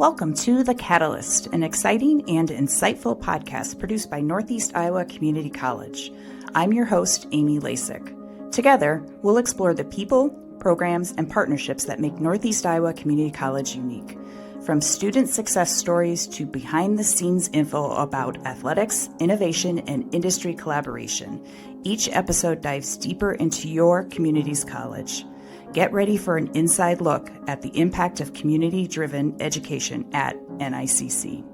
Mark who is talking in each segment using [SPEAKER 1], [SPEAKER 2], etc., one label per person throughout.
[SPEAKER 1] Welcome to The Catalyst, an exciting and insightful podcast produced by Northeast Iowa Community College. I'm your host, Amy Lasik. Together, we'll explore the people, programs, and partnerships that make Northeast Iowa Community College unique. From student success stories to behind-the-scenes info about athletics, innovation, and industry collaboration, each episode dives deeper into your community's college. Get ready for an inside look at the impact of community-driven education at NICC.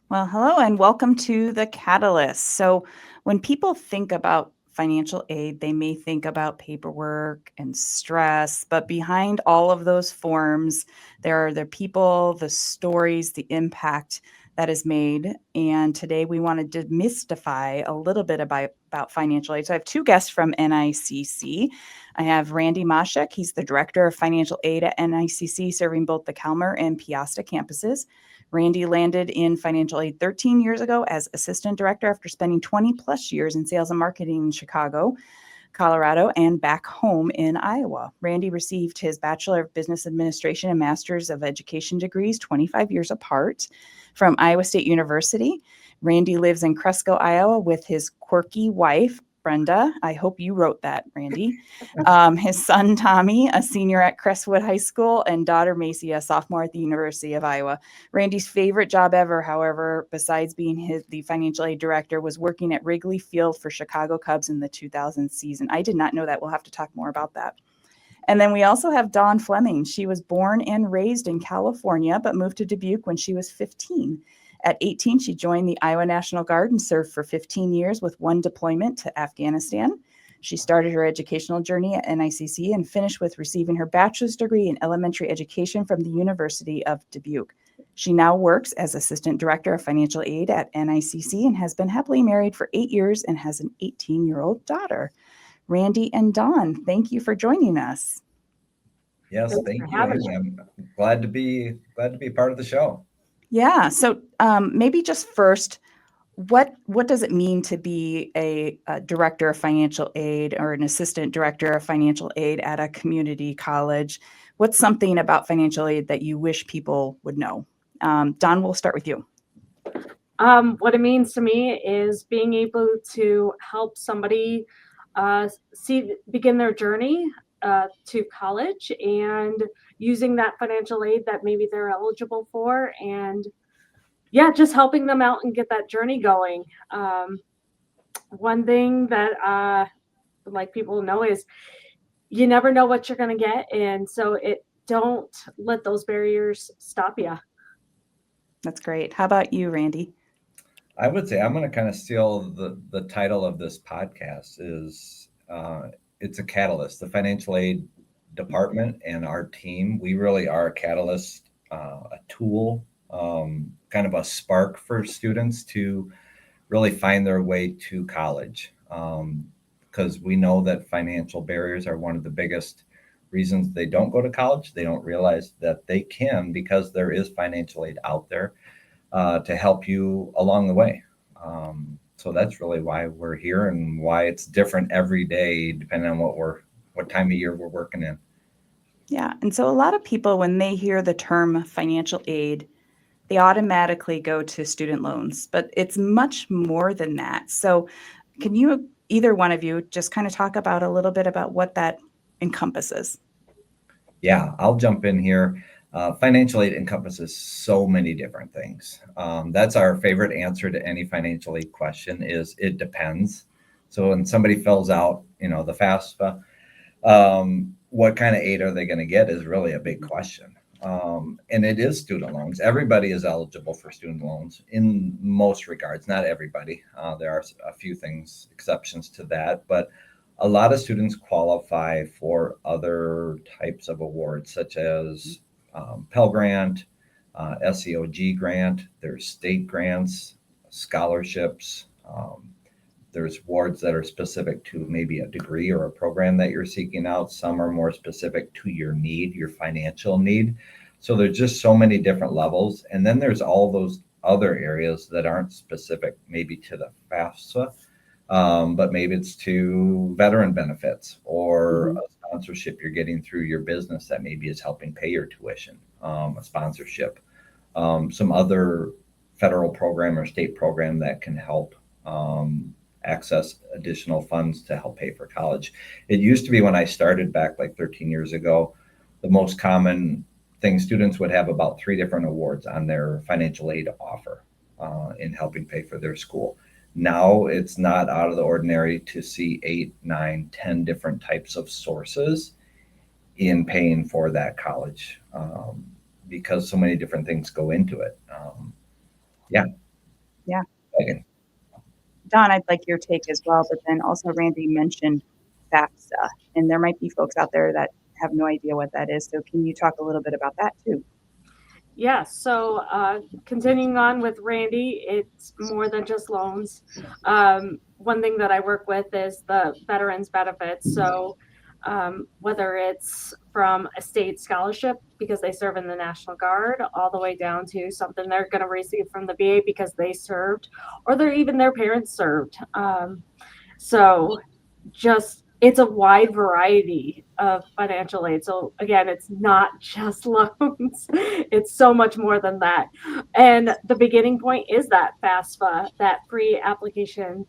[SPEAKER 1] Well, hello and welcome to The Catalyst. So when people think about financial aid, they may think about paperwork and stress, but behind all of those forms, there are the people, the stories, the impact that is made. And today we want to demystify a little bit about financial aid. So I have two guests from NICC. I have Randy Mashek. He's the Director of Financial Aid at NICC, serving both the Calmer and Piasta campuses. Randy landed in financial aid 13 years ago as assistant director after spending 20 plus years in sales and marketing in Chicago, Colorado, and back home in Iowa. Randy received his Bachelor of Business Administration and Master's of Education degrees 25 years apart from Iowa State University. Randy lives in Cresco, Iowa with his quirky wife, Brenda. I hope you wrote that, Randy. His son, Tommy, a senior at Crestwood High School, and daughter, Macy, a sophomore at the University of Iowa. Randy's favorite job ever, however, besides being the financial aid director, was working at Wrigley Field for Chicago Cubs in the 2000 season. I did not know that. We'll have to talk more about that. And then we also have Dawn Fleming. She was born and raised in California, but moved to Dubuque when she was 15. At 18, she joined the Iowa National Guard and served for 15 years with one deployment to Afghanistan. She started her educational journey at NICC and finished with receiving her bachelor's degree in elementary education from the University of Dubuque. She now works as Assistant Director of Financial Aid at NICC and has been happily married for 8 years and has an 18-year-old daughter. Randy and Dawn, thank you for joining us.
[SPEAKER 2] Yes, thank you. I'm glad to be part of the show.
[SPEAKER 1] Yeah. So maybe just first, what does it mean to be a director of financial aid or an assistant director of financial aid at a community college? What's something about financial aid that you wish people would know? Dawn, we'll start with you.
[SPEAKER 3] What it means to me is being able to help somebody begin their journey to college and using that financial aid that maybe they're eligible for, and just helping them out and get that journey going. One thing that like people know is you never know what you're going to get, and so don't let those barriers stop you.
[SPEAKER 1] That's great. How about you, Randy?
[SPEAKER 2] I would say I'm going to kind of steal the title of this podcast is it's a catalyst. The financial aid department and our team, we really are a catalyst, a tool, kind of a spark for students to really find their way to college. Because we know that financial barriers are one of the biggest reasons they don't go to college. They don't realize that they can because there is financial aid out there to help you along the way. So that's really why we're here and why it's different every day, depending on what time of year we're working in.
[SPEAKER 1] Yeah. And so a lot of people, when they hear the term financial aid, they automatically go to student loans, but it's much more than that. So can you, either one of you, just kind of talk about a little bit about what that encompasses?
[SPEAKER 2] Yeah, I'll jump in here. Financial aid encompasses so many different things. That's our favorite answer to any financial aid question is it depends. So when somebody fills out, the FAFSA, what kind of aid are they going to get is really a big question. And it is student loans. Everybody is eligible for student loans in most regards, not everybody. There are a few exceptions to that, but a lot of students qualify for other types of awards, such as Pell Grant, SEOG grant, there's state grants, scholarships. There's awards that are specific to maybe a degree or a program that you're seeking out. Some are more specific to your need, your financial need. So there's just so many different levels. And then there's all those other areas that aren't specific maybe to the FAFSA, but maybe it's to veteran benefits or a sponsorship you're getting through your business that maybe is helping pay your tuition, a sponsorship, some other federal program or state program that can help access additional funds to help pay for college. It used to be when I started back like 13 years ago, the most common thing students would have about 3 different awards on their financial aid offer in helping pay for their school. Now it's not out of the ordinary to see 8, 9, 10 different types of sources in paying for that college because so many different things go into it. Yeah.
[SPEAKER 1] Yeah.
[SPEAKER 2] Okay.
[SPEAKER 1] Don, I'd like your take as well, but then also Randy mentioned FAFSA, and there might be folks out there that have no idea what that is. So can you talk a little bit about that too?
[SPEAKER 3] Yeah, so continuing on with Randy, it's more than just loans. One thing that I work with is the veterans benefits. So whether it's from a state scholarship because they serve in the National Guard, all the way down to something they're going to receive from the VA because they served, or they're even their parents served. So just it's a wide variety of financial aid. So again, it's not just loans. It's so much more than that. And the beginning point is that FAFSA, that free application.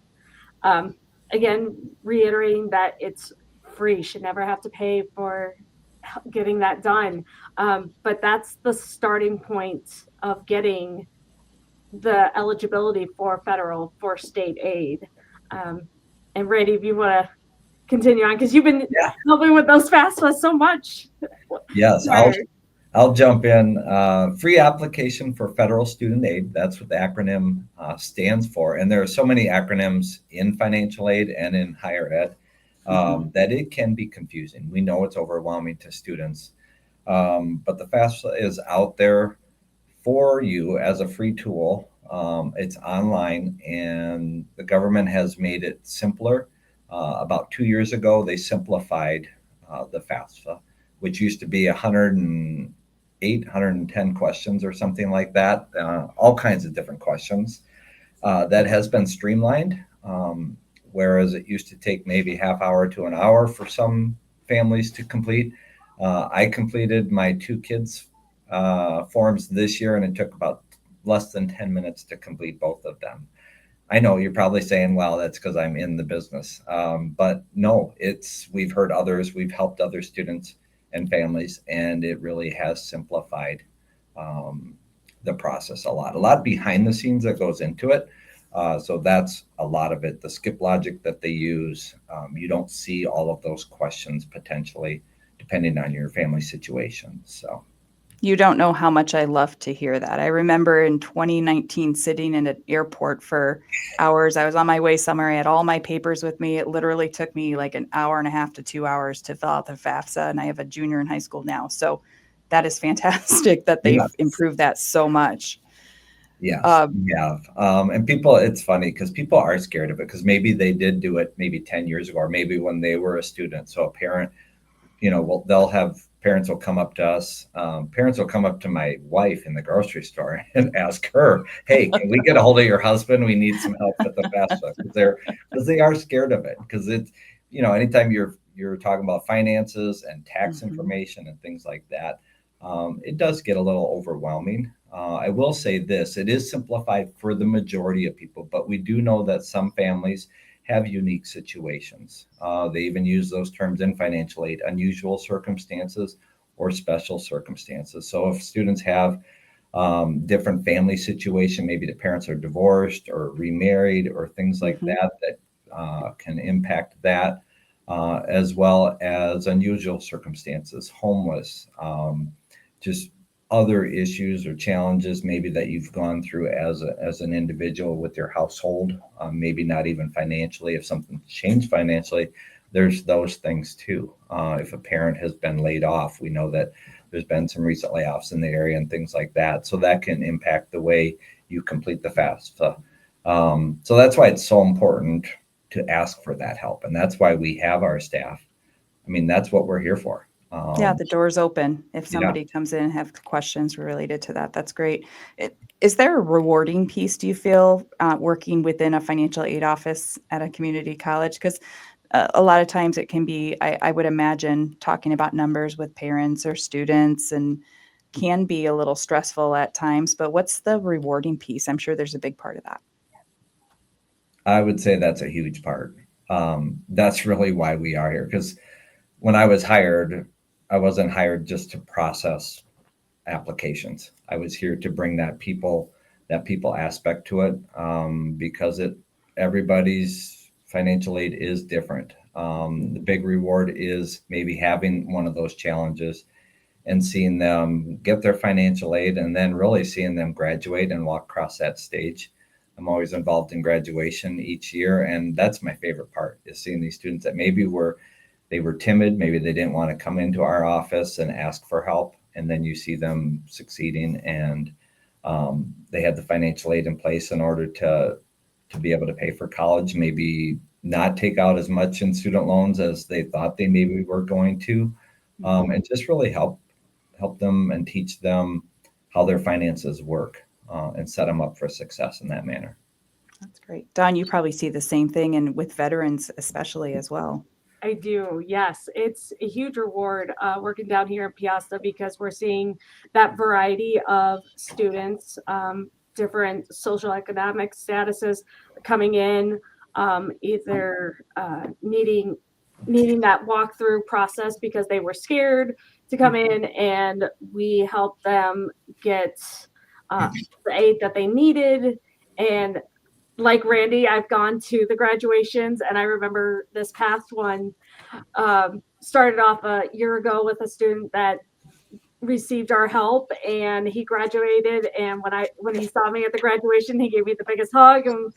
[SPEAKER 3] Um, Again, reiterating that it's free, should never have to pay for getting that done. But that's the starting point of getting the eligibility for federal, for state aid. Um, and Randy, if you want to continue on, because you've been
[SPEAKER 2] Yeah.
[SPEAKER 3] helping with those FAFSA so much.
[SPEAKER 2] Yes,
[SPEAKER 3] Sure.
[SPEAKER 2] I'll jump in. Free application for federal student aid. That's what the acronym stands for. And there are so many acronyms in financial aid and in higher ed that it can be confusing. We know it's overwhelming to students, but the FAFSA is out there for you as a free tool. It's online, and the government has made it simpler. About 2 years ago, they simplified the FAFSA, which used to be 108, 110 questions or something like that, all kinds of different questions. That has been streamlined, whereas it used to take maybe half hour to an hour for some families to complete. I completed my 2 kids' forms this year, and it took about less than 10 minutes to complete both of them. I know you're probably saying, well, that's because I'm in the business. But no, we've heard others, we've helped other students and families, and it really has simplified the process a lot behind the scenes that goes into it. So that's a lot of it. The skip logic that they use, you don't see all of those questions potentially, depending on your family situation. So.
[SPEAKER 1] You don't know how much I love to hear that. I remember in 2019 sitting in an airport for hours. I was on my way somewhere. I had all my papers with me. It literally took me like an hour and a half to 2 hours to fill out the FAFSA, and I have a junior in high school now. So that is fantastic that they've
[SPEAKER 2] Yeah.
[SPEAKER 1] improved that so much.
[SPEAKER 2] Yes,
[SPEAKER 1] Um,
[SPEAKER 2] we have. And people, it's funny because people are scared of it because maybe they did do it maybe 10 years ago, or maybe when they were a student. So a parent, well, they'll have parents will come up to us. Parents will come up to my wife in the grocery store and ask her, "Hey, can we get a hold of your husband? We need some help with the FAFSA," because they are scared of it. Because it's anytime you're talking about finances and tax information and things like that, it does get a little overwhelming. I will say this: it is simplified for the majority of people, but we do know that some families have unique situations. They even use those terms in financial aid: unusual circumstances or special circumstances. So if students have different family situation, maybe the parents are divorced or remarried or things like that can impact that, as well as unusual circumstances, homeless, just other issues or challenges maybe that you've gone through as an individual with your household, maybe not even financially. If something's changed financially, there's those things too. If a parent has been laid off, we know that there's been some recent layoffs in the area and things like that. So that can impact the way you complete the FAFSA. So that's why it's so important to ask for that help. And that's why we have our staff. I mean, that's what we're here for.
[SPEAKER 1] Yeah, the door's open if
[SPEAKER 2] Yeah.
[SPEAKER 1] somebody comes in and have questions related to that. That's great. Is there a rewarding piece, do you feel, working within a financial aid office at a community college? Because a lot of times it can be, I would imagine, talking about numbers with parents or students and can be a little stressful at times, but what's the rewarding piece? I'm sure there's a big part of that.
[SPEAKER 2] I would say that's a huge part. That's really why we are here. Because when I was hired, I wasn't hired just to process applications. I was here to bring that people aspect to it, because everybody's financial aid is different. The big reward is maybe having one of those challenges and seeing them get their financial aid, and then really seeing them graduate and walk across that stage. I'm always involved in graduation each year, and that's my favorite part, is seeing these students that maybe they were timid, maybe they didn't want to come into our office and ask for help, and then you see them succeeding, and they had the financial aid in place in order to be able to pay for college, maybe not take out as much in student loans as they thought they maybe were going to, and just really help them and teach them how their finances work, and set them up for success in that manner.
[SPEAKER 1] That's great. Don, you probably see the same thing, and with veterans especially as well.
[SPEAKER 3] I do. Yes. It's a huge reward working down here in Piasta because we're seeing that variety of students, different social economic statuses coming in, either needing that walkthrough process because they were scared to come in, and we help them get the aid that they needed. And like Randy, I've gone to the graduations, and I remember this past one started off a year ago with a student that received our help, and he graduated. And when he saw me at the graduation, he gave me the biggest hug and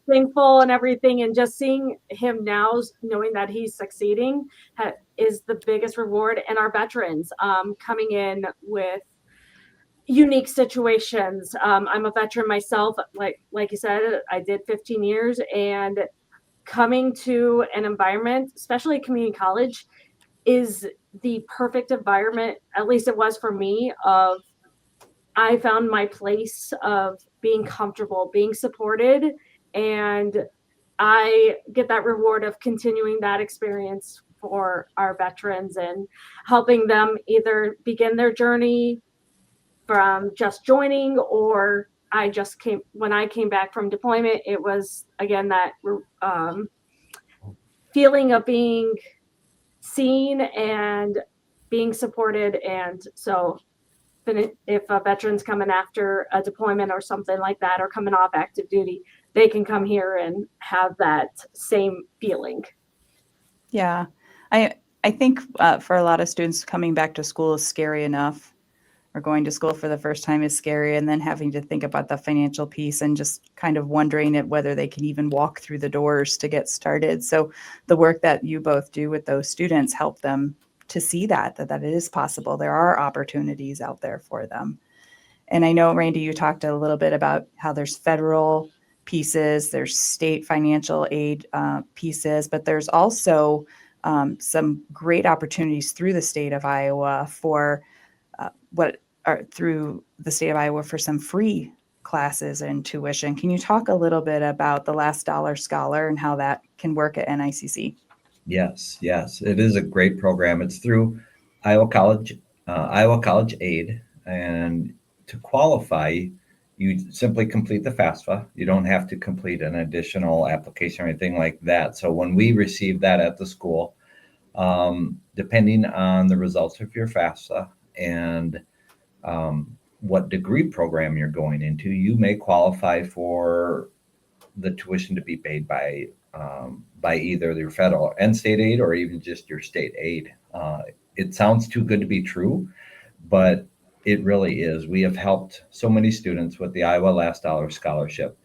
[SPEAKER 3] thankful and everything. And just seeing him now, knowing that he's succeeding, is the biggest reward. And our veterans coming in with unique situations. I'm a veteran myself. Like you said, I did 15 years, and coming to an environment, especially community college, is the perfect environment. At least it was for me. Of I found my place of being comfortable, being supported, and I get that reward of continuing that experience for our veterans and helping them either begin their journey from just joining, or when I came back from deployment, it was again that feeling of being seen and being supported. And so if a veteran's coming after a deployment or something like that, or coming off active duty, they can come here and have that same feeling.
[SPEAKER 1] Yeah, I think for a lot of students, coming back to school is scary enough, or going to school for the first time is scary, and then having to think about the financial piece and just kind of wondering at whether they can even walk through the doors to get started. So the work that you both do with those students help them to see that it is possible. There are opportunities out there for them. And I know, Randy, you talked a little bit about how there's federal pieces, there's state financial aid pieces, but there's also some great opportunities through the state of Iowa for through the state of Iowa for some free classes and tuition. Can you talk a little bit about the Last Dollar Scholar and how that can work at NICC?
[SPEAKER 2] Yes, yes, it is a great program. It's through Iowa College Aid, and to qualify, you simply complete the FAFSA. You don't have to complete an additional application or anything like that. So when we receive that at the school, depending on the results of your FAFSA and what degree program you're going into, you may qualify for the tuition to be paid by either your federal and state aid, or even just your state aid. It sounds too good to be true, but it really is. We have helped so many students with the Iowa Last Dollar Scholarship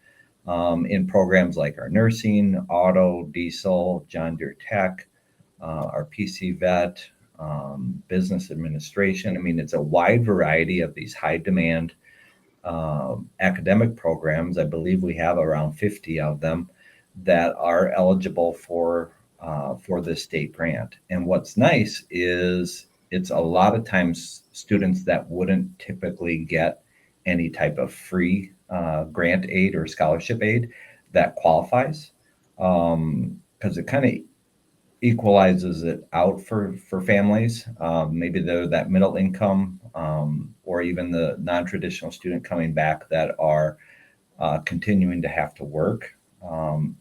[SPEAKER 2] in programs like our nursing, auto, diesel, John Deere Tech, our PC vet, business administration. I mean, it's a wide variety of these high demand academic programs. I believe we have around 50 of them that are eligible for this state grant. And what's nice is it's a lot of times students that wouldn't typically get any type of free grant aid or scholarship aid that qualifies, because it kind of equalizes it out for families. Maybe they're that middle income, or even the non-traditional student coming back that are continuing to have to work.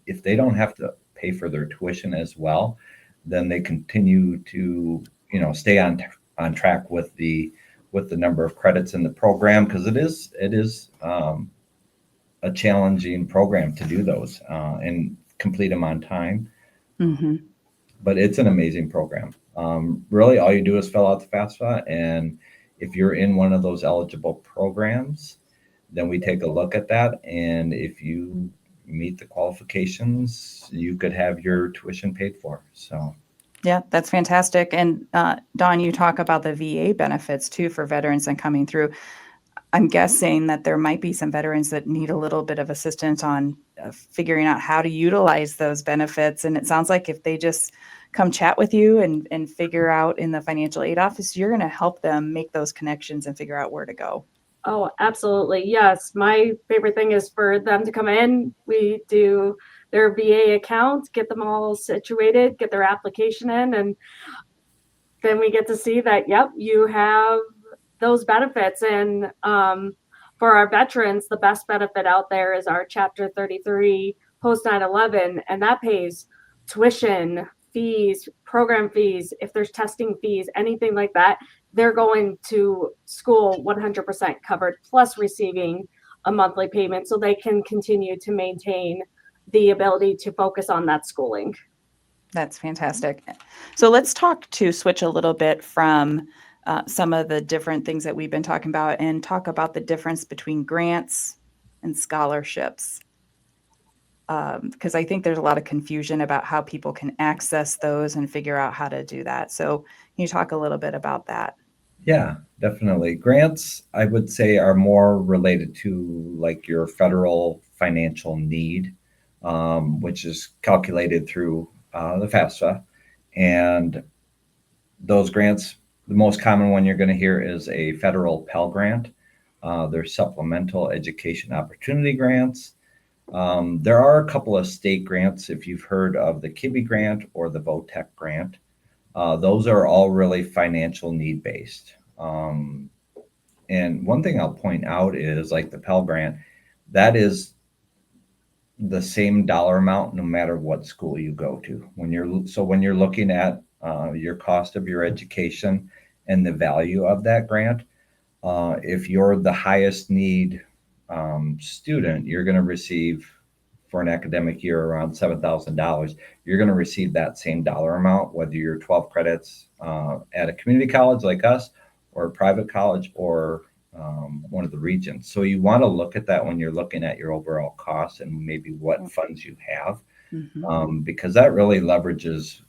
[SPEAKER 2] If they don't have to pay for their tuition as well, then they continue to, stay on track with the number of credits in the program, because it is a challenging program to do those and complete them on time.
[SPEAKER 1] Hmm.
[SPEAKER 2] But it's an amazing program. Really, all you do is fill out the FAFSA, and if you're in one of those eligible programs, then we take a look at that. And if you meet the qualifications, you could have your tuition paid for. So,
[SPEAKER 1] Yeah, that's fantastic. And Dawn, you talk about the VA benefits too for veterans and coming through. I'm guessing that there might be some veterans that need a little bit of assistance on figuring out how to utilize those benefits. And it sounds like if they just come chat with you and figure out in the financial aid office, you're going to help them make those connections and figure out where to go.
[SPEAKER 3] Oh, absolutely. Yes. My favorite thing is for them to come in. We do their VA account, get them all situated, get their application in, and then we get to see that, yep, you have those benefits. And for our veterans, the best benefit out there is our Chapter 33 post 9/11, and that pays tuition, fees, program fees, if there's testing fees, anything like that. They're going to school 100% covered, plus receiving a monthly payment so they can continue to maintain the ability to focus on that schooling.
[SPEAKER 1] That's fantastic. So let's switch a little bit from some of the different things that we've been talking about and talk about the difference between grants and scholarships. Because I think there's a lot of confusion about how people can access those and figure out how to do that. So can you talk a little bit about that?
[SPEAKER 2] yeah, definitely. Grants, I would say, are more related to like your federal financial need, which is calculated through the FAFSA. And those grants, the most common one you're going to hear is a federal Pell Grant. There's supplemental education opportunity grants. There are a couple of state grants, if you've heard of the KIBI grant or the VOTEC grant. Those are all really financial need based. And one thing I'll point out is like the Pell Grant, that is the same dollar amount no matter what school you go to. When you're looking at your cost of your education and the value of that grant, if you're the highest need student, you're going to receive for an academic year around $7,000. You're going to receive that same dollar amount, whether you're 12 credits at a community college like us, or a private college, or one of the regions. So you want to look at that when you're looking at your overall costs and maybe what funds you have, because that really leverages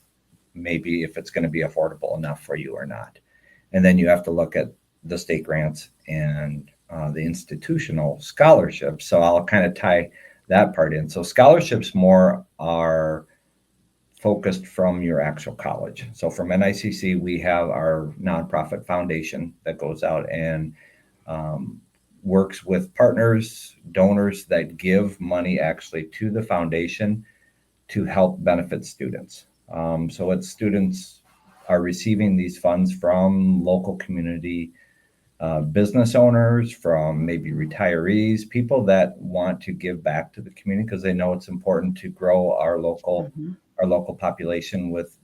[SPEAKER 2] maybe if it's going to be affordable enough for you or not. And then you have to look at the state grants and the institutional scholarships. So I'll kind of tie that part in. So scholarships more are focused from your actual college. So from NICC, we have our nonprofit foundation that goes out and works with partners, donors that give money actually to the foundation to help benefit students. So it's students are receiving these funds from local community business owners, from maybe retirees, people that want to give back to the community because they know it's important to grow our local population with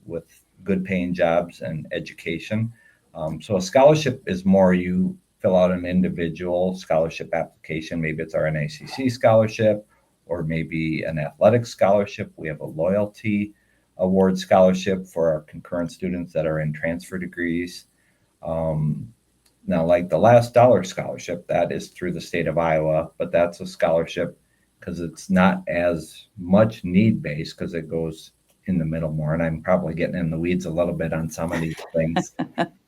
[SPEAKER 2] good paying jobs and education. So a scholarship is more, you fill out an individual scholarship application. Maybe it's our NACC scholarship, or maybe an athletic scholarship. We have a loyalty award scholarship for our concurrent students that are in transfer degrees. Now, like the last dollar scholarship, that is through the state of Iowa, but that's a scholarship because it's not as much need based because it goes in the middle more. And I'm probably getting in the weeds a little bit on some of these things.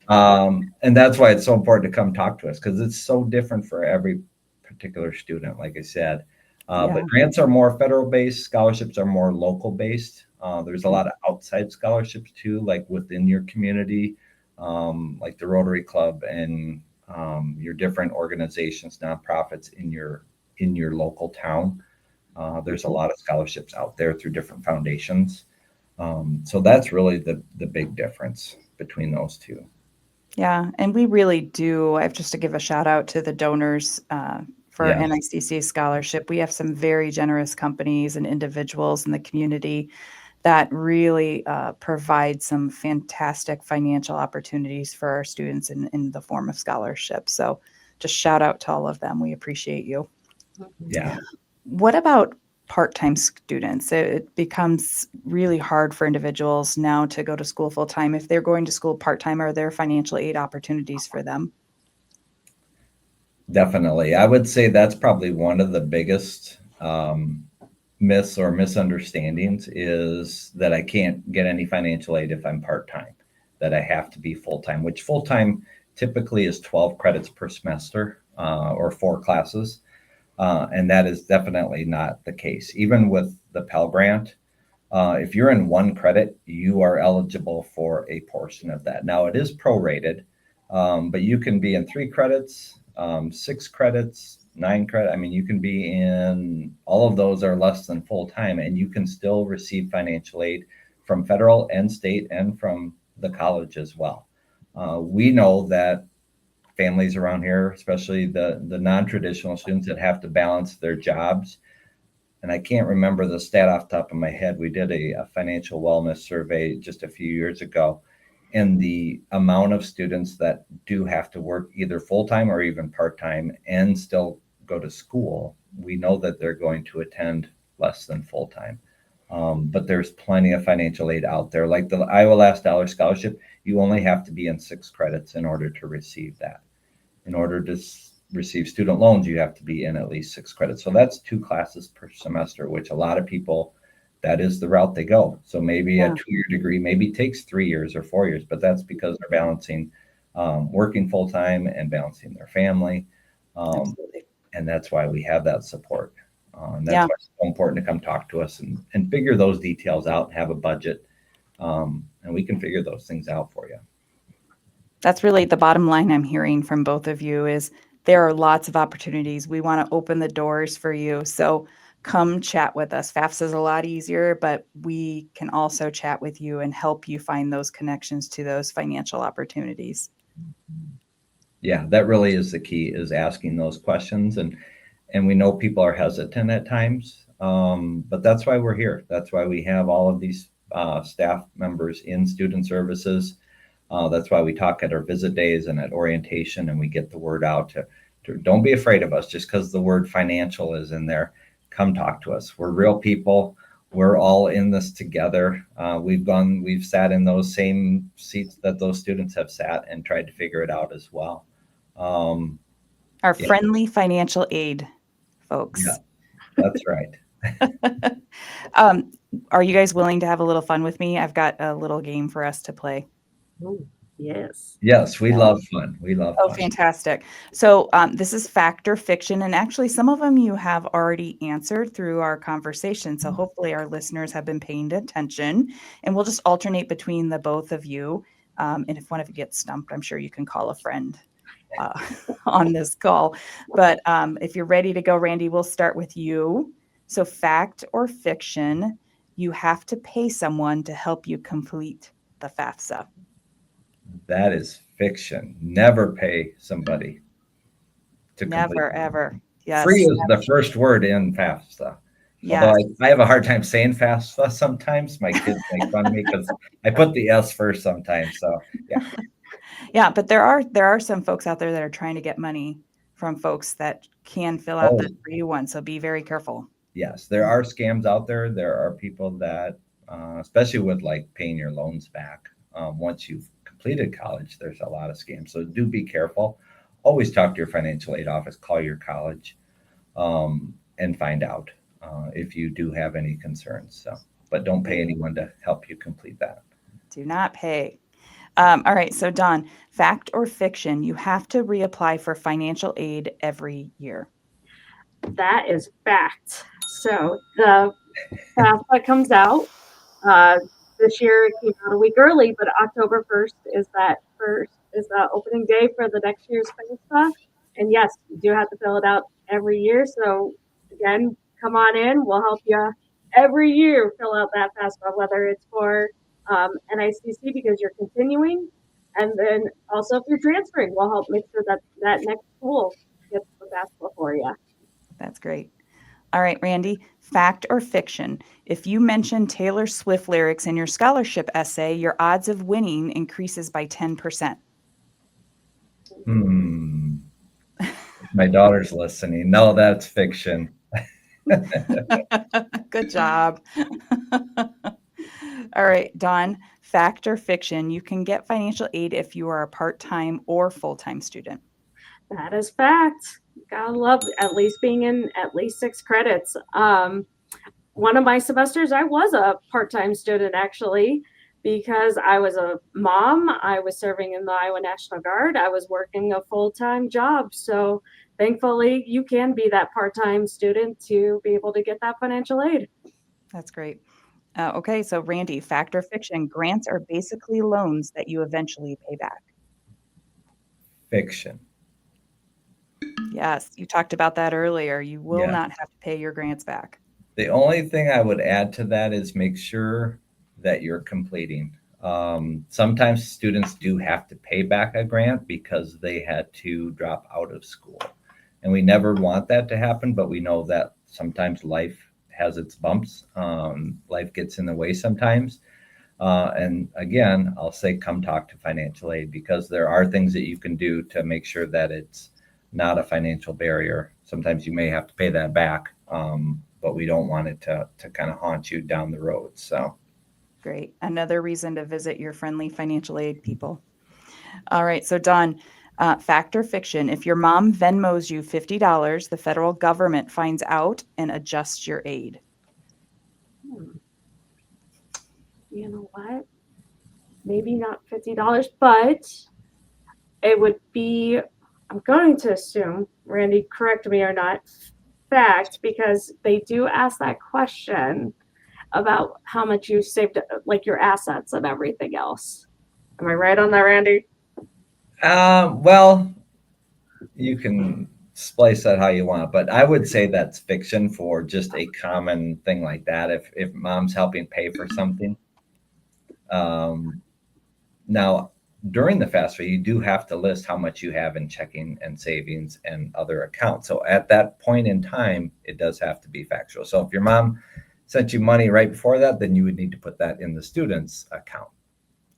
[SPEAKER 2] And that's why it's so important to come talk to us, because it's so different for every particular student, like I said. But grants are more federal based, scholarships are more local based. There's a lot of outside scholarships too, like within your community. Like the Rotary Club and your different organizations, nonprofits in your local town. There's a lot of scholarships out there through different foundations. So that's really the big difference between those two.
[SPEAKER 1] Yeah, and we really do. I have just to give a shout out to the donors for
[SPEAKER 2] Yeah.
[SPEAKER 1] NICC scholarship. We have some very generous companies and individuals in the community that really provide some fantastic financial opportunities for our students in the form of scholarships. So just shout out to all of them. We appreciate you.
[SPEAKER 2] Yeah.
[SPEAKER 1] What about part-time students? It becomes really hard for individuals now to go to school full-time. If they're going to school part-time, are there financial aid opportunities for them?
[SPEAKER 2] Definitely. I would say that's probably one of the biggest myths or misunderstandings is that I can't get any financial aid if I'm part time, that I have to be full time, which full time typically is 12 credits per semester or 4 classes. And that is definitely not the case. Even with the Pell Grant, if you're in 1 credit, you are eligible for a portion of that. Now, it is prorated, but you can be in 3 credits, 6 credits, 9 credit. I mean, you can be in all of those are less than full time, and you can still receive financial aid from federal and state and from the college as well. We know that families around here, especially the non-traditional students that have to balance their jobs, and I can't remember the stat off the top of my head. We did a financial wellness survey just a few years ago, and the amount of students that do have to work either full time or even part time and still go to school, we know that they're going to attend less than full time. But there's plenty of financial aid out there. Like the Iowa Last Dollar Scholarship, you only have to be in 6 credits in order to receive that. In order to receive student loans, you have to be in at least 6 credits. So that's 2 classes per semester, which a lot of people, that is the route they go. So maybe a
[SPEAKER 1] Yeah.
[SPEAKER 2] 2 year degree maybe takes 3 years or 4 years, but that's because they're balancing working full time and balancing their family. Um,
[SPEAKER 1] Absolutely.
[SPEAKER 2] and that's why we have that support. And that's
[SPEAKER 1] Yeah.
[SPEAKER 2] why it's so important to come talk to us and figure those details out, have a budget, and we can figure those things out for you.
[SPEAKER 1] That's really the bottom line I'm hearing from both of you is there are lots of opportunities. We want to open the doors for you. So come chat with us. FAFSA is a lot easier, but we can also chat with you and help you find those connections to those financial opportunities.
[SPEAKER 2] Yeah, that really is the key, is asking those questions. And we know people are hesitant at times, but that's why we're here. That's why we have all of these staff members in student services. That's why we talk at our visit days and at orientation, and we get the word out to don't be afraid of us just because the word financial is in there. Come talk to us. We're real people. We're all in this together. We've sat in those same seats that those students have sat and tried to figure it out as well. Um,
[SPEAKER 1] Our
[SPEAKER 2] yeah,
[SPEAKER 1] friendly financial aid
[SPEAKER 2] yeah,
[SPEAKER 1] folks.
[SPEAKER 2] that's right.
[SPEAKER 1] um, are you guys willing to have a little fun with me? I've got a little game for us to play.
[SPEAKER 3] Oh, yes.
[SPEAKER 2] Yes, we
[SPEAKER 1] Yeah.
[SPEAKER 2] love fun. We love
[SPEAKER 1] Oh,
[SPEAKER 2] fun.
[SPEAKER 1] fantastic. So this is fact or fiction. And actually, some of them you have already answered through our conversation. So hopefully, our listeners have been paying attention. And we'll just alternate between the both of you. And if one of you gets stumped, I'm sure you can call a friend uh, on this call. But if you're ready to go, Randy, we'll start with you. So, fact or fiction, you have to pay someone to help you complete the FAFSA.
[SPEAKER 2] That is fiction. Never pay somebody to complete.
[SPEAKER 1] Never, ever.
[SPEAKER 2] Free
[SPEAKER 1] Yes.
[SPEAKER 2] is the first word in FAFSA. Although
[SPEAKER 1] Yes.
[SPEAKER 2] I have a hard time saying FAFSA sometimes. My kids make fun of me because I put the S first sometimes. So yeah.
[SPEAKER 1] Yeah, but there are some folks out there that are trying to get money from folks that can fill out
[SPEAKER 2] Oh,
[SPEAKER 1] that free one, so be very careful.
[SPEAKER 2] yes. There are scams out there. There are people that, especially with like paying your loans back once you've completed college, there's a lot of scams. So do be careful. Always talk to your financial aid office, call your college, and find out if you do have any concerns. So, but don't pay anyone to help you complete that.
[SPEAKER 1] Do not pay. All right, so Don, fact or fiction, you have to reapply for financial aid every year.
[SPEAKER 3] That is fact. So the FAFSA comes out. Uh, this year it came out a week early, but October 1st is the opening day for the next year's FAFSA. And yes, you do have to fill it out every year. So again, come on in. We'll help you every year fill out that FAFSA, whether it's for NICC because you're continuing, and then also if you're transferring, we'll help make sure that that next school gets the FAFSA for you.
[SPEAKER 1] That's great. All right, Randy, fact or fiction? If you mention Taylor Swift lyrics in your scholarship essay, your odds of winning increases by 10%.
[SPEAKER 2] My daughter's listening. No, that's fiction.
[SPEAKER 1] Good job. All right, Dawn, fact or fiction? You can get financial aid if you are a part-time or full-time student.
[SPEAKER 3] That is fact. Gotta love at least being in at least 6 credits. One of my semesters, I was a part-time student actually, because I was a mom. I was serving in the Iowa National Guard. I was working a full-time job. So thankfully, you can be that part-time student to be able to get that financial aid.
[SPEAKER 1] That's great. Okay, so Randy, fact or fiction? Grants are basically loans that you eventually pay back.
[SPEAKER 2] Fiction.
[SPEAKER 1] Yes, you talked about that earlier. You will
[SPEAKER 2] Yeah.
[SPEAKER 1] not have to pay your grants back.
[SPEAKER 2] The only thing I would add to that is make sure that you're completing. Sometimes students do have to pay back a grant because they had to drop out of school. And we never want that to happen, but we know that sometimes life has its bumps. Life gets in the way sometimes. And again, I'll say come talk to financial aid because there are things that you can do to make sure that it's not a financial barrier. Sometimes you may have to pay that back, but we don't want it to kind of haunt you down the road. So
[SPEAKER 1] Great. Another reason to visit your friendly financial aid people. All right. So, Dawn, fact or fiction? If your mom Venmos you $50, the federal government finds out and adjusts your aid.
[SPEAKER 3] You know what? Maybe not $50, but it would be, I'm going to assume, Randy, correct me or not, fact, because they do ask that question about how much you saved, like your assets and everything else. Am I right on that, Randy?
[SPEAKER 2] well, you can splice that how you want, but I would say that's fiction for just a common thing like that. If mom's helping pay for something, now during the FAFSA, you do have to list how much you have in checking and savings and other accounts. So at that point in time, it does have to be factual. So if your mom sent you money right before that, then you would need to put that in the student's account.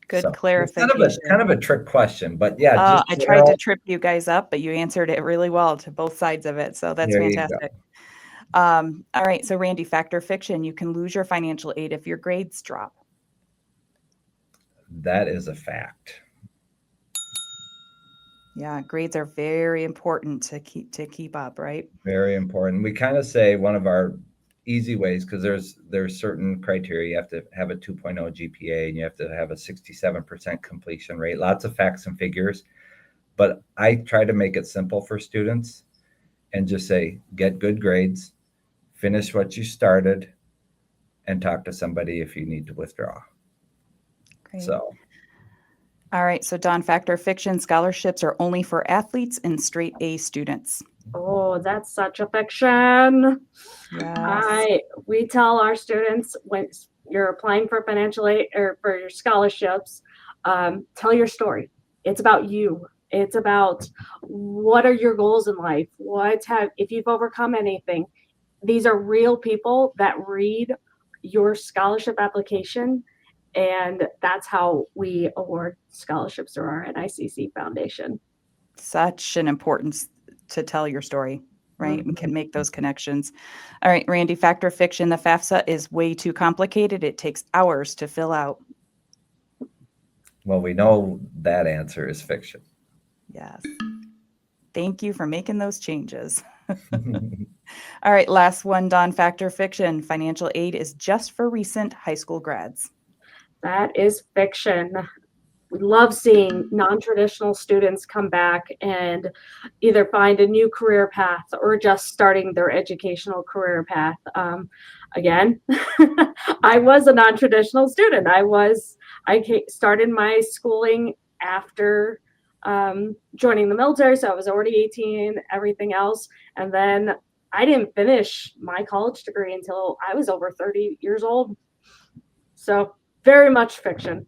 [SPEAKER 1] Good
[SPEAKER 2] So
[SPEAKER 1] clarification.
[SPEAKER 2] it's kind of a trick question, but yeah, just
[SPEAKER 1] I tried to trip you guys up, but you answered it really well to both sides of it. So that's
[SPEAKER 2] there you go.
[SPEAKER 1] fantastic. All right. So, Randy, fact or fiction? You can lose your financial aid if your grades drop.
[SPEAKER 2] That is a fact.
[SPEAKER 1] Yeah, grades are very important to keep up, right?
[SPEAKER 2] Very important. We kind of say one of our easy ways because there's certain criteria. You have to have a 2.0 GPA and you have to have a 67% completion rate. Lots of facts and figures, but I try to make it simple for students and just say get good grades, finish what you started, and talk to somebody if you need to withdraw.
[SPEAKER 1] Great.
[SPEAKER 2] So
[SPEAKER 1] all right. So, Dawn, fact or fiction? Scholarships are only for athletes and straight A students.
[SPEAKER 3] Oh, that's such a fiction.
[SPEAKER 1] Yes.
[SPEAKER 3] We tell our students when you're applying for financial aid or for your scholarships, tell your story. It's about you. It's about what are your goals in life? If you've overcome anything? These are real people that read your scholarship application, and that's how we award scholarships through our NICC Foundation.
[SPEAKER 1] Such an importance to tell your story, right?
[SPEAKER 3] Mhm.
[SPEAKER 1] We can make those connections. All right, Randy, fact or fiction? The FAFSA is way too complicated. It takes hours to fill out.
[SPEAKER 2] well, we know that answer is fiction.
[SPEAKER 1] Yes. Thank you for making those changes. All right, last one, Dawn, fact or fiction? Financial aid is just for recent high school grads.
[SPEAKER 3] That is fiction. We love seeing non-traditional students come back and either find a new career path or just starting their educational career path. Again, I was a non-traditional student. Started my schooling after joining the military, so I was already 18, everything else, and then I didn't finish my college degree until I was over 30 years old. So very much fiction.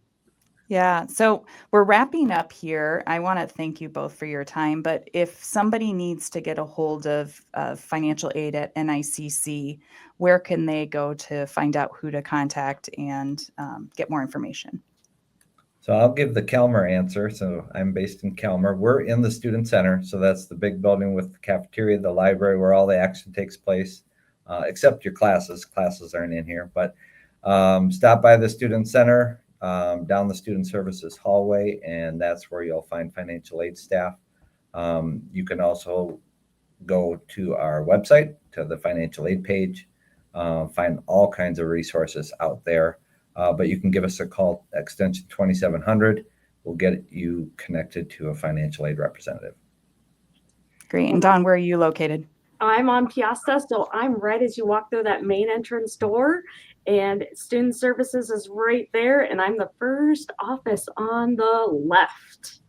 [SPEAKER 1] Yeah. So we're wrapping up here. I want to thank you both for your time. But if somebody needs to get a hold of financial aid at NICC, where can they go to find out who to contact and get more information?
[SPEAKER 2] So I'll give the Calmer answer. So I'm based in Calmer. We're in the student center. So that's the big building with the cafeteria, the library, where all the action takes place, except your classes. Classes aren't in here, but stop by the student center, down the student services hallway, and that's where you'll find financial aid staff. You can also go to our website, to the financial aid page, find all kinds of resources out there. But you can give us a call, extension 2700. We'll get you connected to a financial aid representative.
[SPEAKER 1] Great. And Dawn, where are you located?
[SPEAKER 3] I'm on Piazza, so I'm right as you walk through that main entrance door, and student services is right there, and I'm the first office on the left.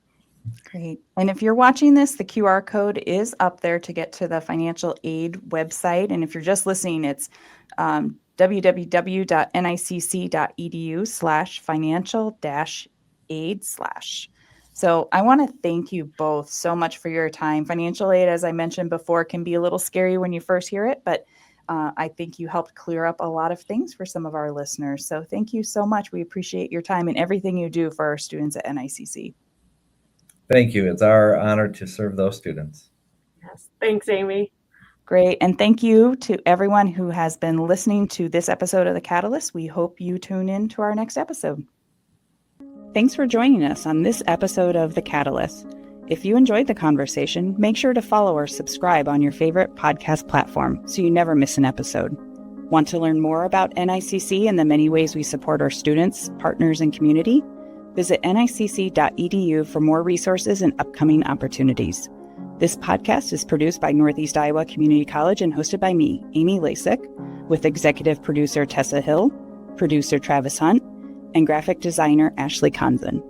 [SPEAKER 1] Great. And if you're watching this, the QR code is up there to get to the financial aid website. And if you're just listening, it's www.nicc.edu/financial-aid/. So I want to thank you both so much for your time. Financial aid, as I mentioned before, can be a little scary when you first hear it, but I think you helped clear up a lot of things for some of our listeners. So thank you so much. We appreciate your time and everything you do for our students at NICC.
[SPEAKER 2] Thank you. It's our honor to serve those students.
[SPEAKER 3] Yes. Thanks, Amy.
[SPEAKER 1] Great. And thank you to everyone who has been listening to this episode of The Catalyst. We hope you tune in to our next episode. Thanks for joining us on this episode of The Catalyst. If you enjoyed the conversation, make sure to follow or subscribe on your favorite podcast platform so you never miss an episode. Want to learn more about NICC and the many ways we support our students, partners, and community? Visit nicc.edu for more resources and upcoming opportunities. This podcast is produced by Northeast Iowa Community College and hosted by me, Amy Lasik, with executive producer Tessa Hill, producer Travis Hunt, and graphic designer Ashley Konzen.